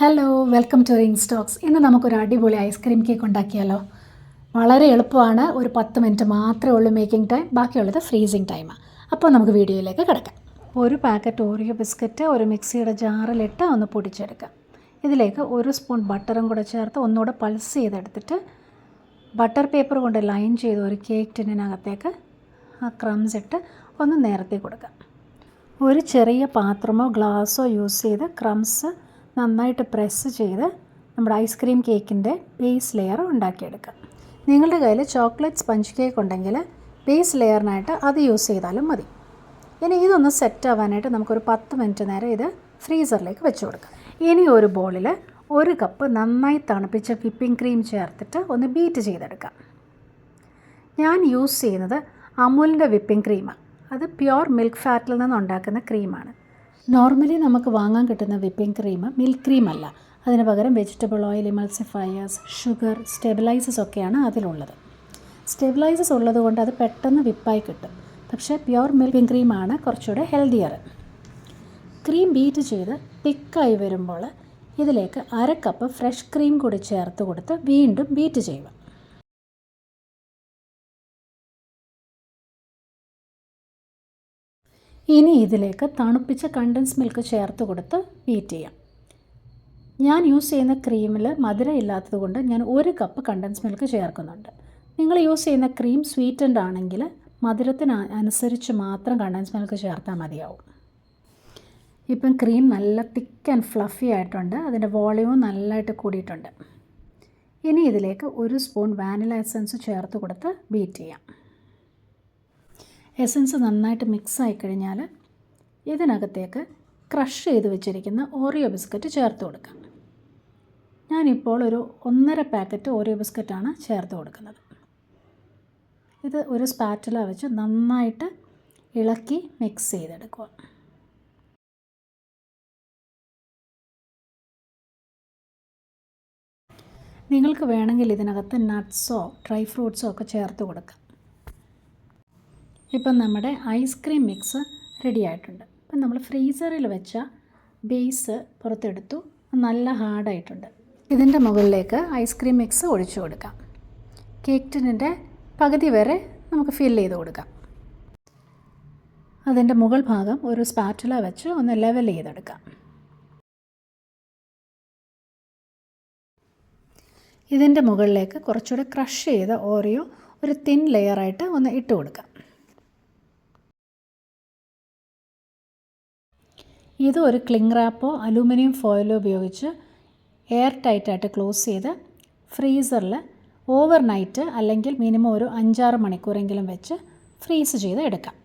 Hello, welcome to ring stocks. ഇന്ന് നമുക്കൊരു അടിപൊളി ഐസ്ക്രീം കേക്ക് ഉണ്ടാക്കിയാലോ. വളരെ എളുപ്പമാണ്. ഒരു 10 മിനിറ്റ് മാത്രമേ ഉള്ളൂ മേക്കിംഗ് ടൈം. ബാക്കിയുള്ളത് ഫ്രീസിങ് ടൈമാണ്. അപ്പോൾ നമുക്ക് വീഡിയോയിലേക്ക് കിടക്കാം. ഒരു പാക്കറ്റ് ഓറിയോ ബിസ്ക്കറ്റ് ഒരു മിക്സിയുടെ ജാറിലിട്ട് ഒന്ന് പൊടിച്ചെടുക്കാം. ഇതിലേക്ക് 1 സ്പൂൺ ബട്ടറും കൂടെ ചേർത്ത് ഒന്നുകൂടെ പൾസ് ചെയ്തെടുത്തിട്ട് ബട്ടർ പേപ്പർ കൊണ്ട് ലൈൻ ചെയ്ത് ഒരു കേക്ക് ടിന്നിനകത്തേക്ക് ആ ക്രംസ് ഇട്ട് ഒന്ന് നിരത്തി കൊടുക്കാം. ഒരു ചെറിയ പാത്രമോ ഗ്ലാസ്സോ യൂസ് ചെയ്ത് ക്രംസ് നന്നായിട്ട് പ്രസ് ചെയ്ത് നമ്മുടെ ഐസ്ക്രീം കേക്കിൻ്റെ ബേസ് ലെയർ ഉണ്ടാക്കിയെടുക്കാം. നിങ്ങളുടെ കയ്യിൽ ചോക്ലേറ്റ് സ്പഞ്ച് കേക്ക് ഉണ്ടെങ്കിൽ ബേസ് ലെയറിനായിട്ട് അത് യൂസ് ചെയ്താലും മതി. ഇനി ഇതൊന്ന് സെറ്റ് ആവാനായിട്ട് നമുക്കൊരു 10 മിനിറ്റ് നേരം ഇത് ഫ്രീസറിലേക്ക് വെച്ച് കൊടുക്കാം. ഇനി ഒരു ബോളിൽ 1 കപ്പ് നന്നായി തണുപ്പിച്ച വിപ്പിംഗ് ക്രീം ചേർത്തിട്ട് ഒന്ന് ബീറ്റ് ചെയ്തെടുക്കാം. ഞാൻ യൂസ് ചെയ്യുന്നത് അമൂലിൻ്റെ വിപ്പിംഗ് ക്രീമാണ്. അത് പ്യുവർ മിൽക്ക് ഫാറ്റിൽ നിന്ന് ഉണ്ടാക്കുന്ന ക്രീമാണ്. നോർമലി നമുക്ക് വാങ്ങാൻ കിട്ടുന്ന വിപ്പിംഗ് ക്രീം മിൽക്ക് ക്രീം അല്ല. അതിന് പകരം വെജിറ്റബിൾ ഓയിൽ, ഇമൾസിഫയേഴ്സ്, ഷുഗർ, സ്റ്റെബിലൈസേഴ്സ് ഒക്കെയാണ് അതിലുള്ളത്. സ്റ്റെബിലൈസേഴ്സ് ഉള്ളത് കൊണ്ട് അത് പെട്ടെന്ന് വിപ്പായി കിട്ടും. പക്ഷേ പ്യുവർ മിൽക്കിംഗ് ക്രീമാണ് കുറച്ചുകൂടെ ഹെൽത്തിയർ. ക്രീം ബീറ്റ് ചെയ്ത് തിക്കായി വരുമ്പോൾ ഇതിലേക്ക് 1/2 കപ്പ് ഫ്രഷ് ക്രീം കൂടി ചേർത്ത് കൊടുത്ത് വീണ്ടും ബീറ്റ് ചെയ്യുക. ഇനി ഇതിലേക്ക് തണുപ്പിച്ച കണ്ടൻസ് മിൽക്ക് ചേർത്ത് കൊടുത്ത് ബീറ്റ് ചെയ്യാം. ഞാൻ യൂസ് ചെയ്യുന്ന ക്രീമിൽ മധുരം ഇല്ലാത്തത് കൊണ്ട് ഞാൻ 1 കപ്പ് കണ്ടൻസ് മിൽക്ക് ചേർക്കുന്നുണ്ട്. നിങ്ങൾ യൂസ് ചെയ്യുന്ന ക്രീം സ്വീറ്റൻഡ് ആണെങ്കിൽ മധുരത്തിന് അനുസരിച്ച് മാത്രം കണ്ടൻസ് മിൽക്ക് ചേർത്താൽ മതിയാവും. ഇപ്പം ക്രീം നല്ല തിക്ക് ആൻഡ് ഫ്ലഫി ആയിട്ടുണ്ട്. അതിൻ്റെ വോളിയവും നല്ലതായിട്ട് കൂടിയിട്ടുണ്ട്. ഇനി ഇതിലേക്ക് 1 സ്പൂൺ വാനില എസൻസ് ചേർത്ത് കൊടുത്ത് ബീറ്റ് ചെയ്യാം. എസൻസ് നന്നായിട്ട് മിക്സ് ആയിക്കഴിഞ്ഞാൽ ഇതിനകത്തേക്ക് ക്രഷ് ചെയ്ത് വെച്ചിരിക്കുന്ന ഓറിയോ ബിസ്ക്കറ്റ് ചേർത്ത് കൊടുക്കാം. ഞാനിപ്പോൾ ഒരു 1.5 പാക്കറ്റ് ഓറിയോ ബിസ്ക്കറ്റാണ് ചേർത്ത് കൊടുക്കുന്നത്. ഇത് ഒരു സ്പാറ്റുല വെച്ച് നന്നായിട്ട് ഇളക്കി മിക്സ് ചെയ്തെടുക്കുക. നിങ്ങൾക്ക് വേണമെങ്കിൽ ഇതിനകത്ത് നട്ട്സോ ഡ്രൈ ഫ്രൂട്ട്സോ ഒക്കെ ചേർത്ത് കൊടുക്കാം. ഇപ്പം നമ്മുടെ ഐസ്ക്രീം മിക്സ് റെഡി ആയിട്ടുണ്ട്. ഇപ്പം നമ്മൾ ഫ്രീസറിൽ വെച്ച ബേസ് പുറത്തെടുത്തു. നല്ല ഹാർഡായിട്ടുണ്ട്. ഇതിൻ്റെ മുകളിലേക്ക് ഐസ്ക്രീം മിക്സ് ഒഴിച്ചു കൊടുക്കാം. കേക്ക് ടിന്നിൻ്റെ പകുതി വരെ നമുക്ക് ഫില്ല് ചെയ്ത് കൊടുക്കാം. അതിൻ്റെ മുകൾ ഭാഗം ഒരു സ്പാറ്റുല വെച്ച് ഒന്ന് ലെവൽ ചെയ്തെടുക്കാം. ഇതിൻ്റെ മുകളിലേക്ക് കുറച്ചുകൂടെ ക്രഷ് ചെയ്ത ഓറിയോ ഒരു തിൻ ലെയറായിട്ട് ഒന്ന് ഇട്ട് കൊടുക്കാം. ഇത് ഒരു ക്ലിംഗ് റാപ്പോ അലൂമിനിയം ഫോയിലോ ഉപയോഗിച്ച് എയർ ടൈറ്റായിട്ട് ക്ലോസ് ചെയ്ത് ഫ്രീസറിൽ ഓവർനൈറ്റ് അല്ലെങ്കിൽ മിനിമം ഒരു 5-6 മണിക്കൂറെങ്കിലും വെച്ച് ഫ്രീസ് ചെയ്ത് എടുക്കാം.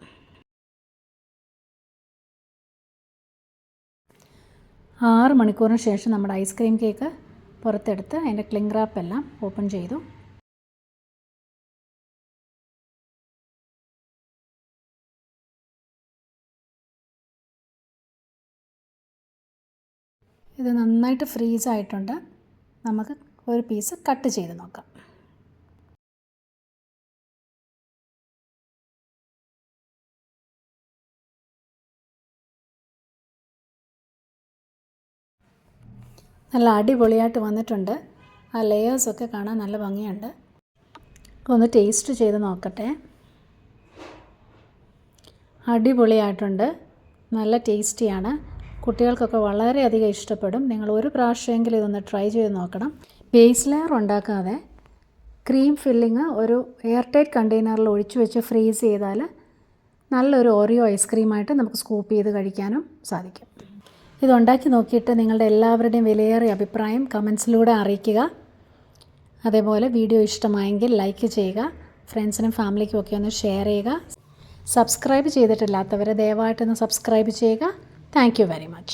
ആറ് മണിക്കൂറിന് ശേഷം നമ്മുടെ ഐസ്ക്രീം കേക്ക് പുറത്തെടുത്ത് അതിൻ്റെ ക്ലിംഗ് റാപ്പെല്ലാം ഓപ്പൺ ചെയ്തു. ഇത് നന്നായിട്ട് ഫ്രീസ് ആയിട്ടുണ്ട്. നമുക്ക് ഒരു പീസ് കട്ട് ചെയ്ത് നോക്കാം. നല്ല അടിപൊളിയായിട്ട് വന്നിട്ടുണ്ട്. ആ ലെയേഴ്സൊക്കെ കാണാൻ നല്ല ഭംഗിയുണ്ട്. ഒന്ന് ടേസ്റ്റ് ചെയ്ത് നോക്കട്ടെ. അടിപൊളിയായിട്ടുണ്ട്. നല്ല ടേസ്റ്റിയാണ്. കുട്ടികൾക്കൊക്കെ വളരെയധികം ഇഷ്ടപ്പെടും. നിങ്ങൾ ഒരു പ്രാവശ്യമെങ്കിലും ഇതൊന്ന് ട്രൈ ചെയ്ത് നോക്കണം. ബേസ് ലെയർ ഉണ്ടാക്കാതെ ക്രീം ഫില്ലിങ് ഒരു എയർ ടൈറ്റ് കണ്ടെയ്നറിൽ ഒഴിച്ചു വെച്ച് ഫ്രീസ് ചെയ്താൽ നല്ലൊരു ഓറിയോ ഐസ്ക്രീമായിട്ട് നമുക്ക് സ്കൂപ്പ് ചെയ്ത് കഴിക്കാനും സാധിക്കും. ഇതുണ്ടാക്കി നോക്കിയിട്ട് നിങ്ങളുടെ എല്ലാവരുടെയും വിലയേറിയ അഭിപ്രായം കമൻസിലൂടെ അറിയിക്കുക. അതേപോലെ വീഡിയോ ഇഷ്ടമായെങ്കിൽ ലൈക്ക് ചെയ്യുക. ഫ്രണ്ട്സിനും ഫാമിലിക്കും ഒക്കെ ഒന്ന് ഷെയർ ചെയ്യുക. സബ്സ്ക്രൈബ് ചെയ്തിട്ടില്ലാത്തവരെ ദയവായിട്ടൊന്ന് സബ്സ്ക്രൈബ് ചെയ്യുക. Thank you very much.